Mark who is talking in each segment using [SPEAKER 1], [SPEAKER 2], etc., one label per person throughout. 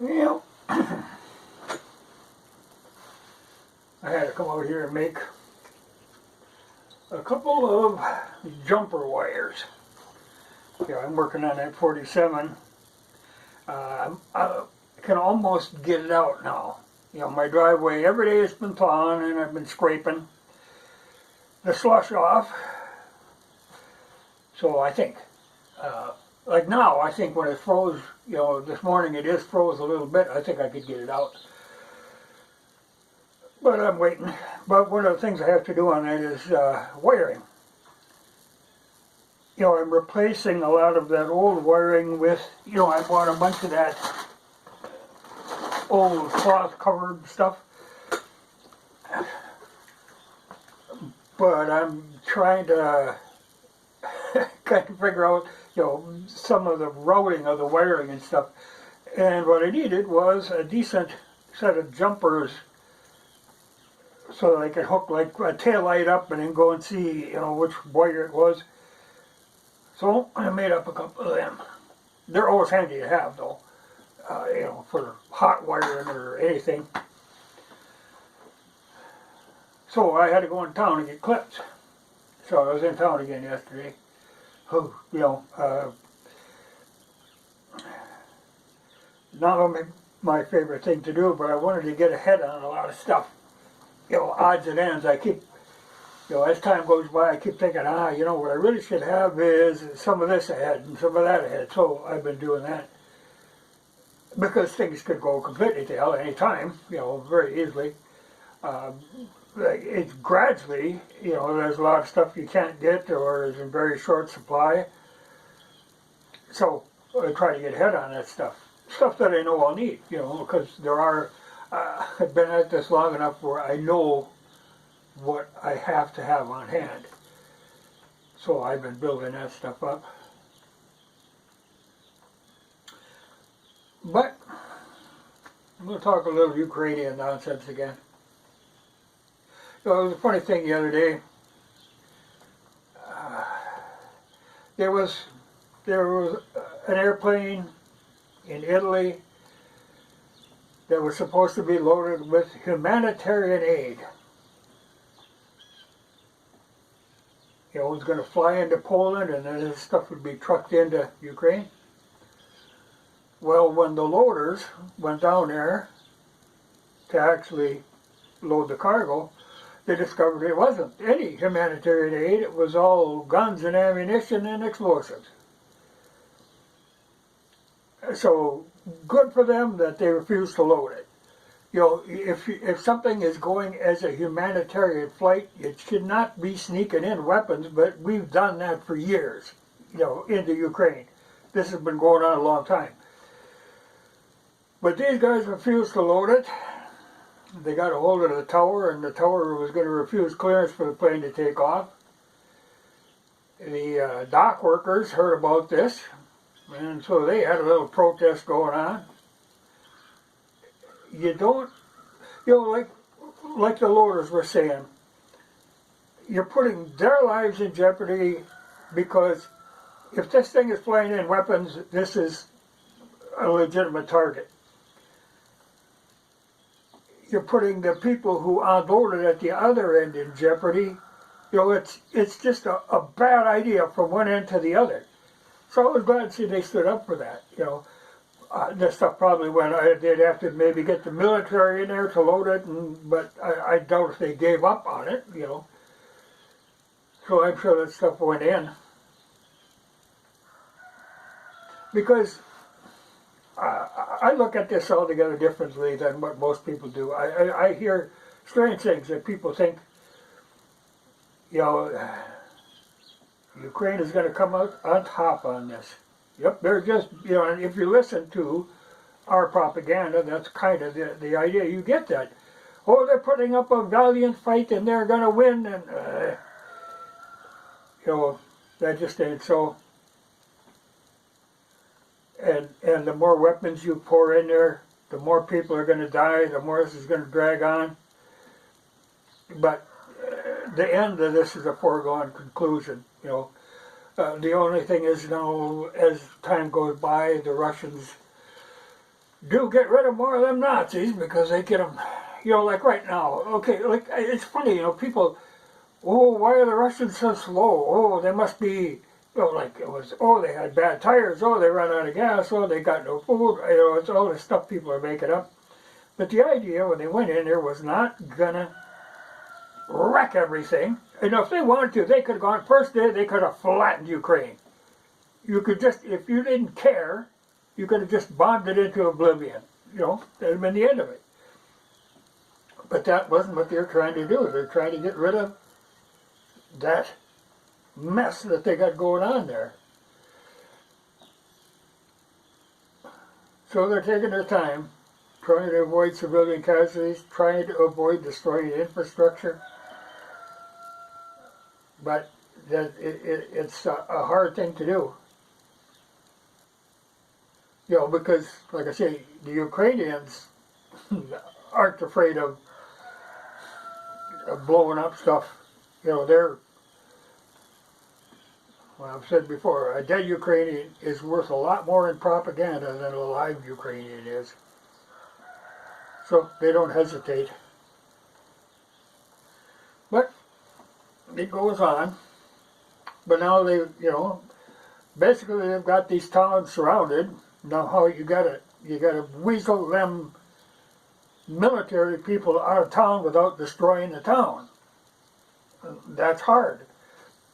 [SPEAKER 1] Well, I had to come out here and make a couple of jumper wires. Yeah, I'm working on that 47. I can almost get it out now. You know, my driveway, every day it's been plowing and I've been scraping the slush off. So I think, like now, I think when it froze, you know, this morning it is froze a little bit, I think I could get it out. But I'm waiting. But one of the things I have to do on that is wiring. You know, I'm replacing a lot of that old wiring with, you know, I bought a bunch of that old cloth covered stuff. But I'm trying to kind of figure out, you know, some of the routing of the wiring and stuff. And what I needed was a decent set of jumpers so that I could hook like a tail light up and then go and see, you know, which wire it was. So I made up a couple of them. They're always handy to have though, you know, for hot wiring or anything. So I had to go in town and get clips. So I was in town again yesterday. Oh, you know, not my favorite thing to do, but I wanted to get ahead on a lot of stuff. You know, odds and ends. I keep, you know, as time goes by, I keep thinking, you know, what I really should have is some of this ahead and some of that ahead. So I've been doing that. Because things could go completely to hell at any time, you know, very easily. It's gradually, you know, there's a lot of stuff you can't get or is in very short supply. So I try to get ahead on that stuff. Stuff that I know I'll need, you know, because there are, I've been at this long enough where I know what I have to have on hand. So I've been building that stuff up. But I'm going to talk a little Ukrainian nonsense again. You know, it was a funny thing the other day. There was an airplane in Italy that was supposed to be loaded with humanitarian aid. You know, it was going to fly into Poland and then this stuff would be trucked into Ukraine. Well, when the loaders went down there to actually load the cargo, they discovered it wasn't any humanitarian aid. It was all guns and ammunition and explosives. So good for them that they refused to load it. You know, if something is going as a humanitarian flight, it should not be sneaking in weapons, but we've done that for years, you know, into Ukraine. This has been going on a long time. But these guys refused to load it. They got a hold of the tower, and the tower was going to refuse clearance for the plane to take off. The dock workers heard about this, and so they had a little protest going on. You don't, you know, like the loaders were saying, you're putting their lives in jeopardy because if this thing is flying in weapons, this is a legitimate target. You're putting the people who unloaded at the other end in jeopardy. You know, it's just a bad idea from one end to the other. So I was glad to see they stood up for that. You know, this stuff probably went. They'd have to maybe get the military in there to load it, but I doubt if they gave up on it. You know, so I'm sure that stuff went in because. I look at this altogether differently than what most people do. I hear strange things that people think, you know, Ukraine is going to come out on top on this. Yep, they're just, you know, and if you listen to our propaganda, that's kind of the idea. You get that. Oh, they're putting up a valiant fight and they're going to win. And, you know, that just ain't so. And the more weapons you pour in there, the more people are going to die, the more this is going to drag on. But the end of this is a foregone conclusion. You know, the only thing is now, as time goes by, the Russians do get rid of more of them Nazis because they get them, like right now. Okay, like it's funny, people. Oh, why are the Russians so slow? Oh, they must be, like it was. Oh, they had bad tires. Oh, they ran out of gas. Oh, they got no food. It's all the stuff people are making up. But the idea when they went in there was not gonna wreck everything. If they wanted to, they could have gone first day. They could have flattened Ukraine. You could just, if you didn't care, you could have just bombed it into oblivion. That would have been the end of it. But that wasn't what they were trying to do. They're trying to get rid of that mess that they got going on there. So they're taking their time, trying to avoid civilian casualties, trying to avoid destroying infrastructure. But it's a hard thing to do. Because, like I say, the Ukrainians aren't afraid of blowing up stuff. They're, well, I've said before, a dead Ukrainian is worth a lot more in propaganda than a live Ukrainian is. So they don't hesitate. But it goes on. But now they, basically they've got these towns surrounded. Now how you gotta weasel them military people out of town without destroying the town. That's hard.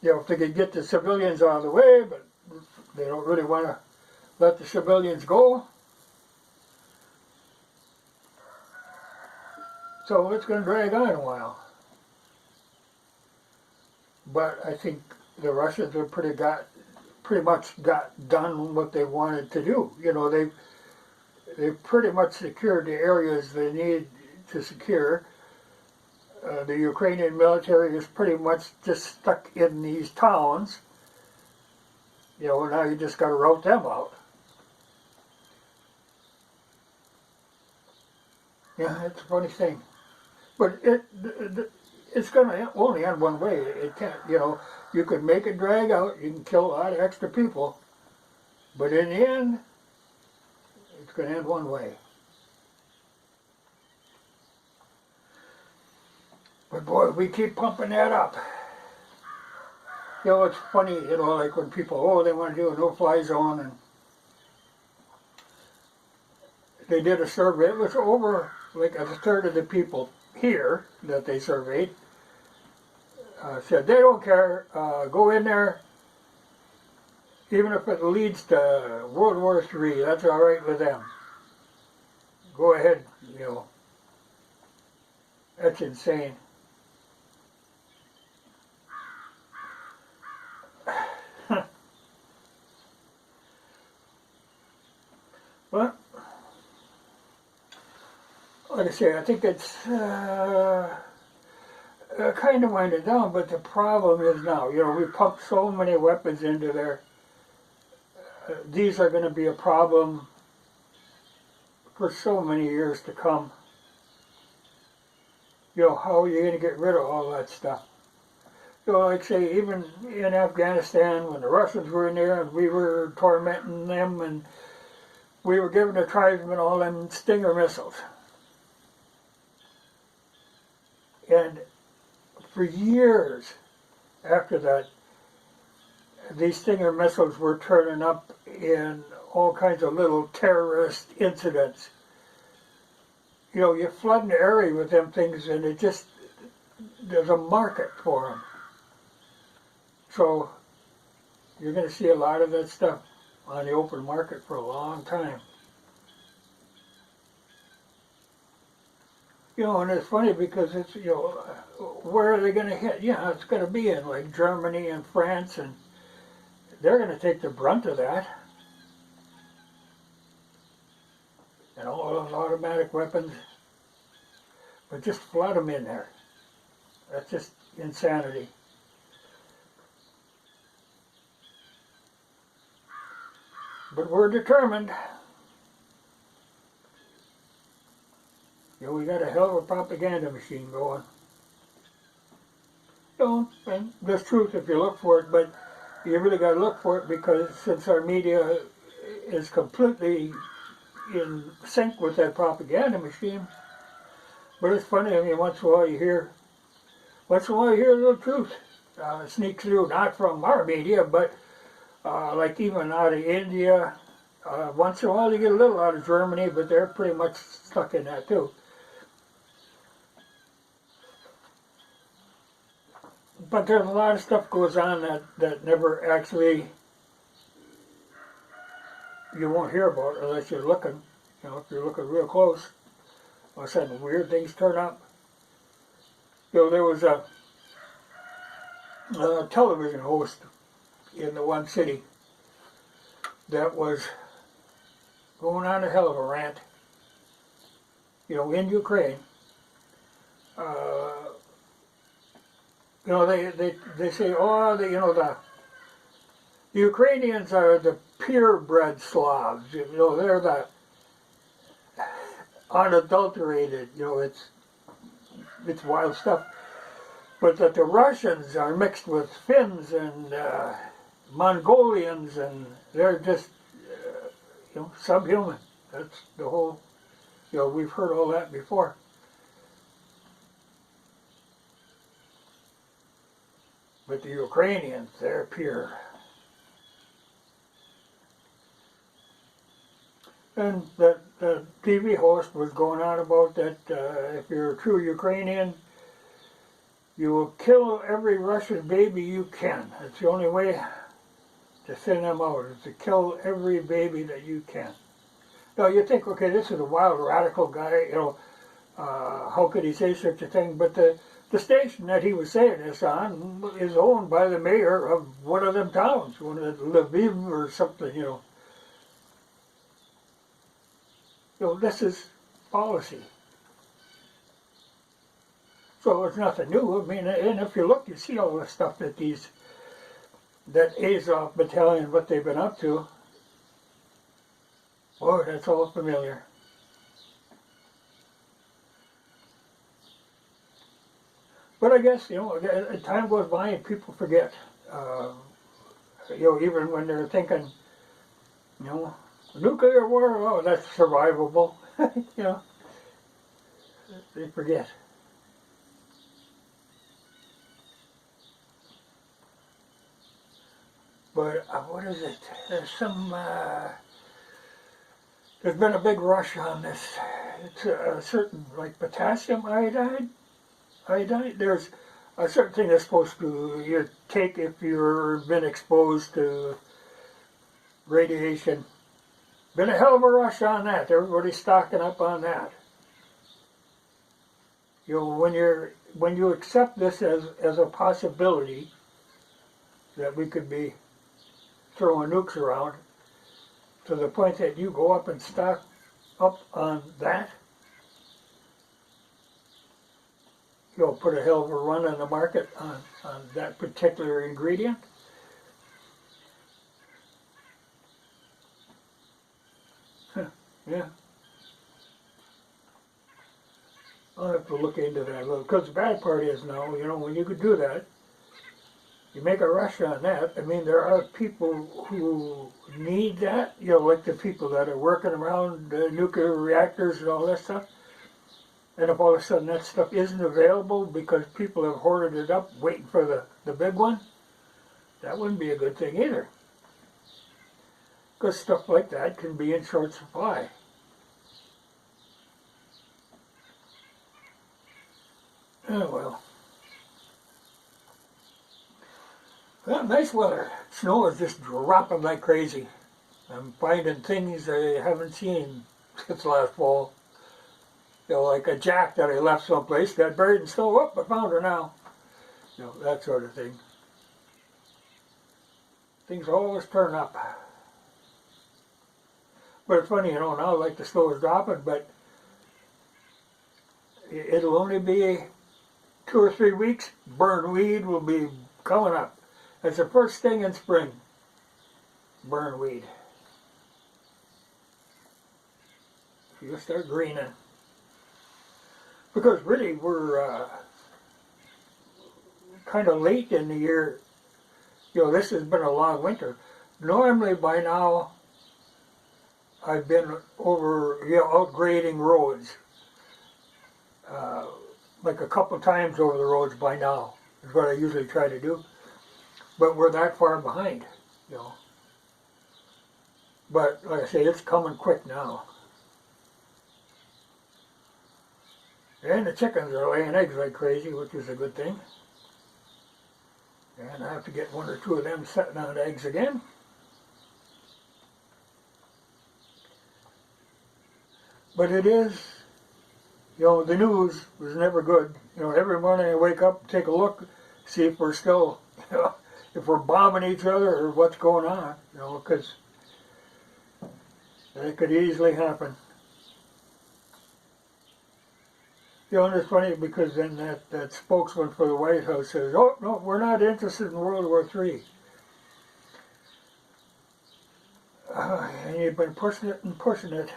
[SPEAKER 1] If they could get the civilians out of the way, but they don't really want to let the civilians go. So it's going to drag on a while. But I think the Russians have pretty much got done what they wanted to do. They've pretty much secured the areas they need to secure. The Ukrainian military is pretty much just stuck in these towns. Now you just got to rout them out. Yeah, it's a funny thing. But it's going to only end one way. It can't, you can make it drag out, you can kill a lot of extra people, but in the end, it's going to end one way. But boy, we keep pumping that up. It's funny, like when people, they want to do a no-fly zone, and they did a survey. It was over like a third of the people here that they surveyed said they don't care, go in there, even if it leads to World War III, that's all right with them. Go ahead, That's insane. Well, like I say, I think it's kind of winding down, but the problem is now, we pumped so many weapons into there. These are going to be a problem for so many years to come. How are you going to get rid of all that stuff? Like say, even in Afghanistan, when the Russians were in there and we were tormenting them and we were giving the tribesmen all them Stinger missiles. And for years after that, these Stinger missiles were turning up in all kinds of little terrorist incidents. You flood an area with them things and there's a market for them. So you're going to see a lot of that stuff on the open market for a long time. And it's funny because it's, where are they going to hit? Yeah, it's going to be in like Germany and France, and they're going to take the brunt of that. And all those automatic weapons, but just flood them in there. That's just insanity. But we're determined. We got a hell of a propaganda machine going. And there's truth if you look for it, but you really got to look for it because since our media is completely in sync with that propaganda machine. But it's funny, I mean, once in a while you hear a little truth sneak through, not from our media, but like even out of India. Once in a while you get a little out of Germany, but they're pretty much stuck in that too. But there's a lot of stuff goes on that never actually, you won't hear about unless you're looking. You know, if you're looking real close, all of a sudden weird things turn up. You know, there was a television host in the one city that was going on a hell of a rant, you know, in Ukraine. You know, they say, oh, you know, the Ukrainians are the purebred Slavs. You know, they're the unadulterated. You know, it's wild stuff. But that the Russians are mixed with Finns and Mongolians, and they're just, you know, subhuman. That's the whole, you know, we've heard all that before. But the Ukrainians, they're pure. And the TV host was going on about that if you're a true Ukrainian, you will kill every Russian baby you can. It's the only way to send them out, is to kill every baby that you can. Now you think, okay, this is a wild, radical guy, you know, how could he say such a thing? But the station that he was saying this on is owned by the mayor of one of them towns, one of Lviv or something, you know. You know, this is policy. So it's nothing new. I mean, and if you look, you see all the stuff that that Azov battalion, what they've been up to. Boy, that's all familiar. But I guess, you know, time goes by and people forget. You know, even when they're thinking, you know, nuclear war, oh, that's survivable. You know, they forget. But what is it? There's there's been a big rush on this. It's a certain, like potassium iodide. There's a certain thing that's supposed to you take if you've been exposed to radiation. Been a hell of a rush on that. Everybody's stocking up on that. You know, when you accept this as a possibility that we could be throwing nukes around, to the point that you go up and stock up on that, you'll put a hell of a run on the market on that particular ingredient. Yeah. I'll have to look into that a little, because the bad part is now, you know, when you could do that, you make a rush on that. I mean, there are people who need that, you know, like the people that are working around nuclear reactors and all that stuff. And if all of a sudden that stuff isn't available because people have hoarded it up waiting for the big one, that wouldn't be a good thing either. Because stuff like that can be in short supply. Oh well. Well, nice weather. Snow is just dropping like crazy. I'm finding things I haven't seen since last fall. You know, like a jack that I left someplace, got buried in snow. Oh, I found her now. You know, that sort of thing. Things always turn up. But it's funny, you know, now like the snow is dropping, but it'll only be 2 or 3 weeks. Burn weed will be coming up. That's the first thing in spring. Burn weed. You'll start greening. Because really we're kind of late in the year. You know, this has been a long winter. Normally by now, I've been over, out grading roads, like a couple times over the roads by now, is what I usually try to do. But we're that far behind, But like I say, it's coming quick now. And the chickens are laying eggs like crazy, which is a good thing. And I have to get one or two of them setting on eggs again. But it is, the news was never good. Every morning I wake up, take a look, see if we're still, if we're bombing each other or what's going on, because it could easily happen. And it's funny because then that spokesman for the White House says, oh, no, we're not interested in World War III. And you've been pushing it and pushing it.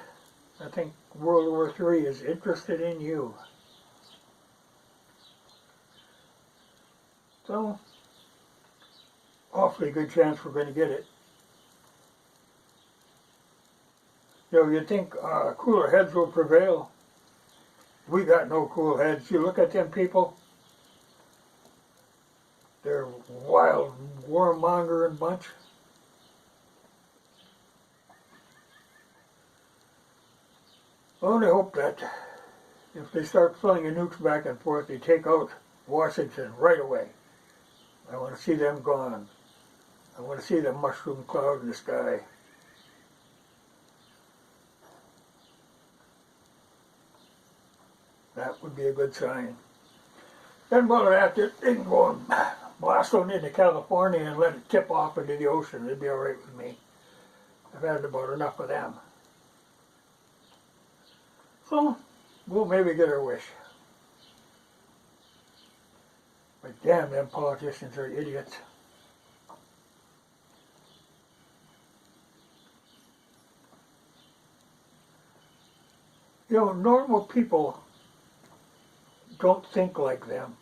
[SPEAKER 1] I think World War III is interested in you. So, awfully good chance we're going to get it. You'd think cooler heads will prevail. We got no cool heads. You look at them people, they're wild, warmongering bunch. I only hope that if they start flinging nukes back and forth, they take out Washington right away. I want to see them gone. I want to see the mushroom cloud in the sky. That would be a good sign. Then while they're at it, they can go and blast on into California and let it tip off into the ocean. It'd be all right with me. I've had about enough of them. So, we'll maybe get our wish. But damn, them politicians are idiots. Normal people don't think like them.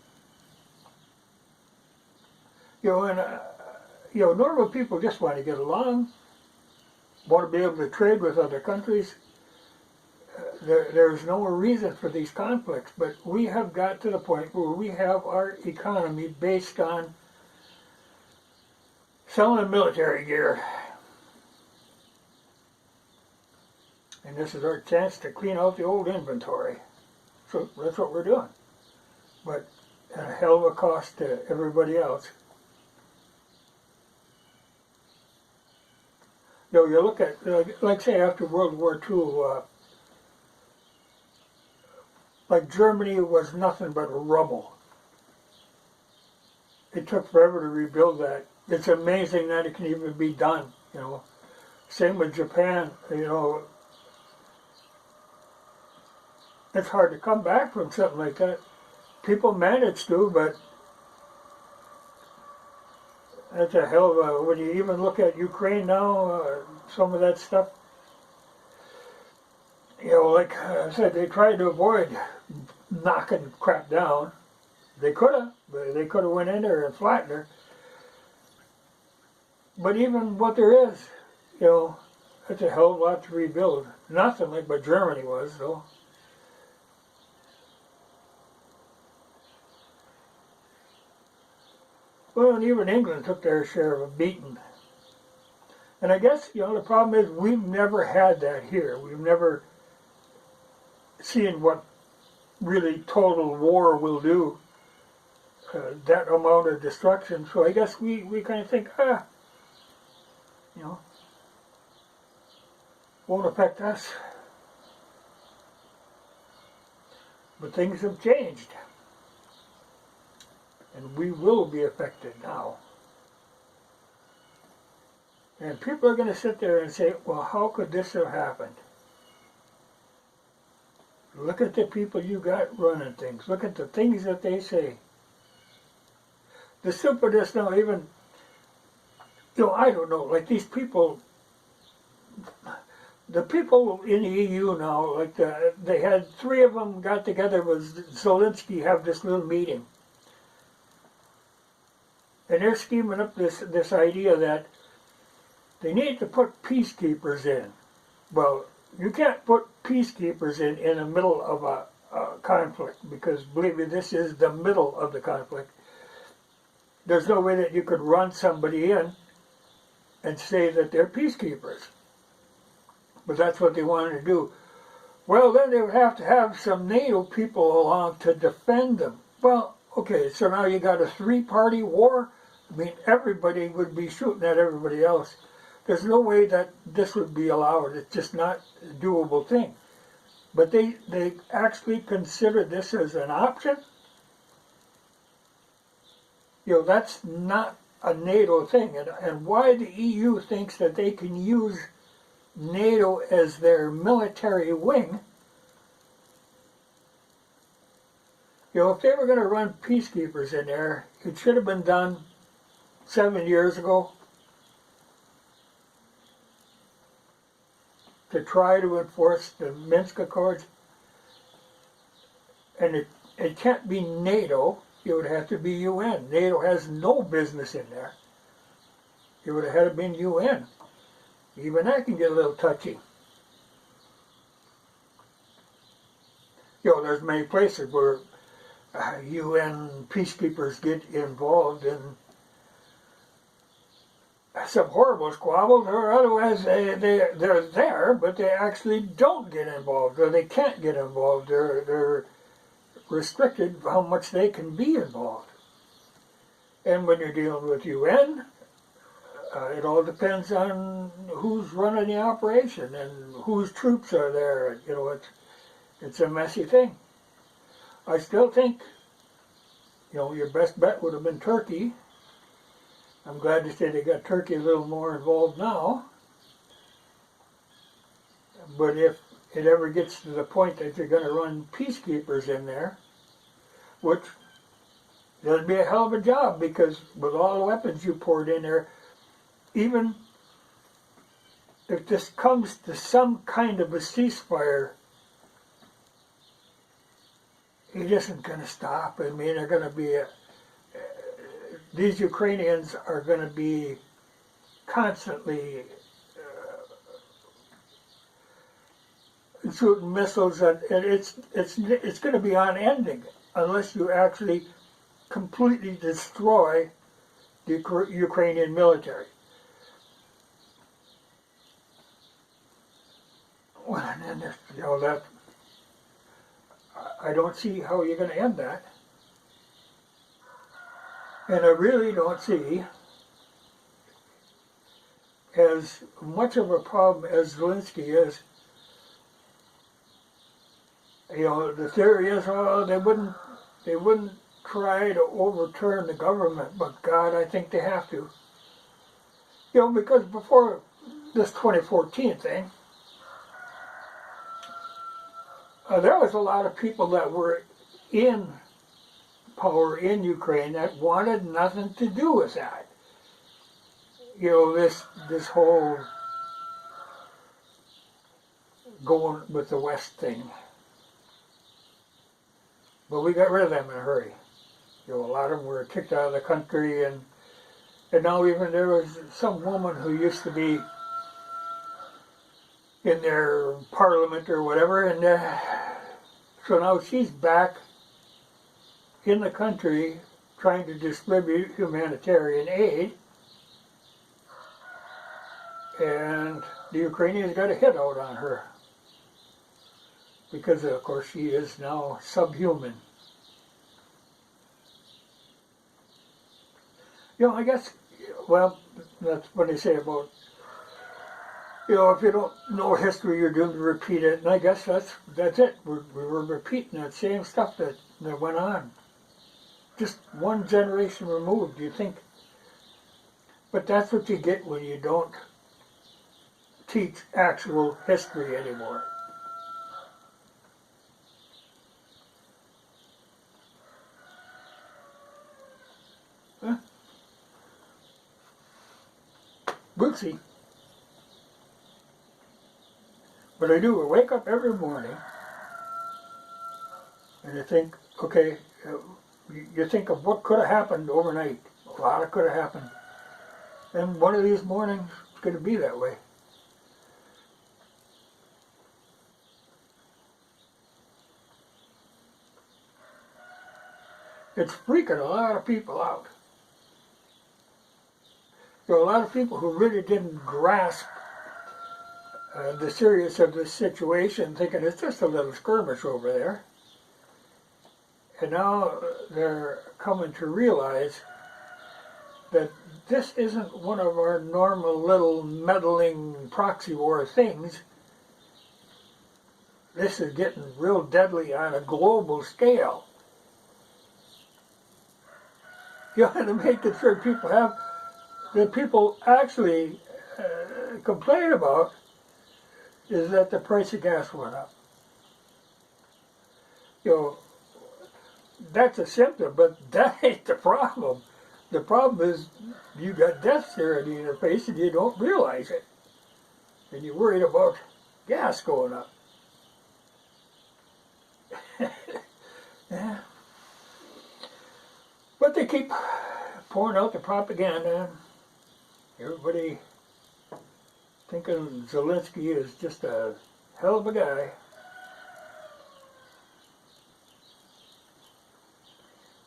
[SPEAKER 1] Normal people just want to get along, want to be able to trade with other countries. There's no reason for these conflicts, but we have got to the point where we have our economy based on selling military gear. And this is our chance to clean out the old inventory. So that's what we're doing. But at a hell of a cost to everybody else. You look at, like say after World War II, like Germany was nothing but rubble. It took forever to rebuild that. It's amazing that it can even be done, Same with Japan, It's hard to come back from something like that. People manage to, but that's a hell of a, when you even look at Ukraine now, some of that stuff, like I said, they tried to avoid knocking crap down. They could have, but they could have went in there and flattened her. But even what there is, it's a hell of a lot to rebuild. Nothing like what Germany was, though. Well, and even England took their share of a beating. And I guess, the problem is we've never had that here. We've never seen what really total war will do, that amount of destruction. So I guess we kind of think, won't affect us. But things have changed. And we will be affected now. And people are going to sit there and say, well, how could this have happened? Look at the people you got running things. Look at the things that they say. The stupidest now, even, I don't know, like these people, the people in the EU now, like they had 3 of them got together with Zelensky, have this little meeting. And they're scheming up this idea that they need to put peacekeepers in. Well, you can't put peacekeepers in the middle of a conflict, because believe me, this is the middle of the conflict. There's no way that you could run somebody in and say that they're peacekeepers. But that's what they wanted to do. Well, then they would have to have some NATO people along to defend them. Well, okay, so now you got a three-party war. I mean, everybody would be shooting at everybody else. There's no way that this would be allowed. It's just not a doable thing. But they actually consider this as an option. You know, that's not a NATO thing. And why the EU thinks that they can use NATO as their military wing. You know, if they were going to run peacekeepers in there, it should have been done 7 years ago to try to enforce the Minsk Accords. And it can't be NATO. It would have to be UN. NATO has no business in there. It would have had to been UN. Even that can get a little touchy. You know, there's many places where UN peacekeepers get involved in some horrible squabbles, or otherwise they're there, but they actually don't get involved, or they can't get involved. They're restricted how much they can be involved. And when you're dealing with UN, it all depends on who's running the operation and whose troops are there. You know, it's a messy thing. I still think, you know, your best bet would have been Turkey. I'm glad to say they got Turkey a little more involved now. But if it ever gets to the point that you're going to run peacekeepers in there, which that'd be a hell of a job, because with all the weapons you poured in there, even if this comes to some kind of a ceasefire, it isn't going to stop. I mean, they're going to be these Ukrainians are going to be constantly shooting missiles, and it's going to be unending unless you actually completely destroy the Ukrainian military. Well, and then you know that I don't see how you're going to end that. And I really don't see as much of a problem as Zelensky is. You know, the theory is, oh, they wouldn't try to overturn the government, but God, I think they have to. You know, because before this 2014 thing, there was a lot of people that were in power in Ukraine that wanted nothing to do with that. You know, this whole going with the West thing. But we got rid of them in a hurry. You know, a lot of them were kicked out of the country, and now even there was some woman who used to be in their parliament or whatever, and so now she's back in the country trying to distribute humanitarian aid, and the Ukrainians got a hit out on her because of course she is now subhuman. You know, I guess, well, that's what they say about, you know, if you don't know history, you're doomed to repeat it, and I guess that's it. We were repeating that same stuff that went on. Just one generation removed, you think. But that's what you get when you don't teach actual history anymore. Huh? We'll see. But I do. I wake up every morning and I think, okay, you think of what could have happened overnight. A lot could have happened. And one of these mornings it's going to be that way. It's freaking a lot of people out. There are a lot of people who really didn't grasp the seriousness of this situation, thinking it's just a little skirmish over there. And now they're coming to realize that this isn't one of our normal little meddling proxy war things. This is getting real deadly on a global scale. You have to make it sure people have, that people actually complain about is that the price of gas went up. You know, that's a symptom, but that ain't the problem. The problem is you got death staring you in the face and you don't realize it. And you're worried about gas going up. Yeah. But they keep pouring out the propaganda. Everybody thinking Zelensky is just a hell of a guy.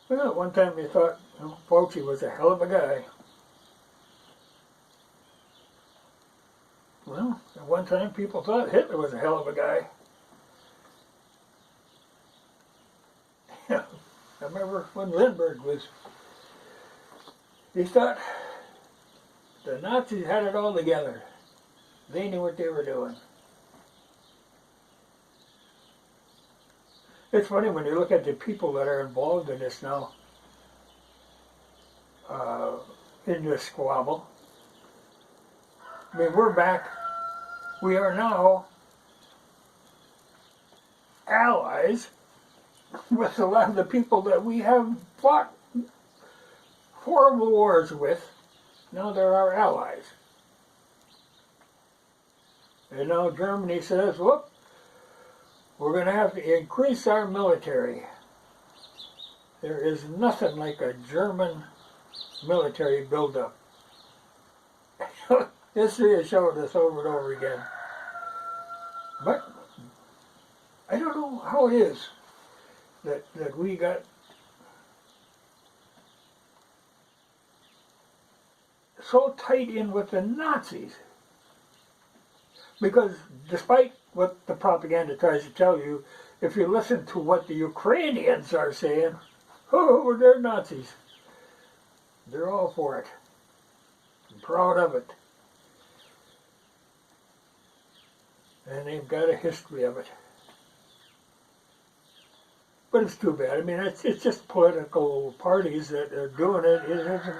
[SPEAKER 1] Well, at one time they thought Fauci was a hell of a guy. Well, at one time people thought Hitler was a hell of a guy. I remember when Lindbergh was, he thought the Nazis had it all together. They knew what they were doing. It's funny when you look at the people that are involved in this now, in this squabble. I mean, we're back. We are now allies with a lot of the people that we have fought horrible wars with. Now they're our allies. And now Germany says, whoop, we're going to have to increase our military. There is nothing like a German military buildup. History has showed us over and over again. But I don't know how it is that we got so tight in with the Nazis. Because despite what the propaganda tries to tell you, if you listen to what the Ukrainians are saying, oh, they're Nazis. They're all for it. I'm proud of it. And they've got a history of it. But it's too bad. I mean, it's just political parties that are doing it. It isn't,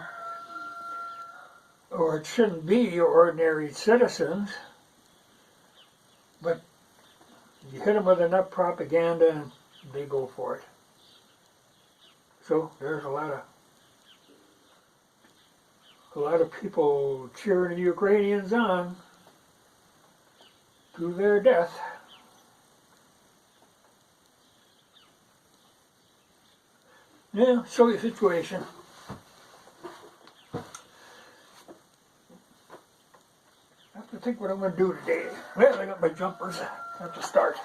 [SPEAKER 1] or it shouldn't be ordinary citizens. But you hit them with enough propaganda and they go for it. So there's a lot of people cheering the Ukrainians on to their death. Yeah, so the situation. I have to think what I'm going to do today. Well, I got my jumpers. I have to start.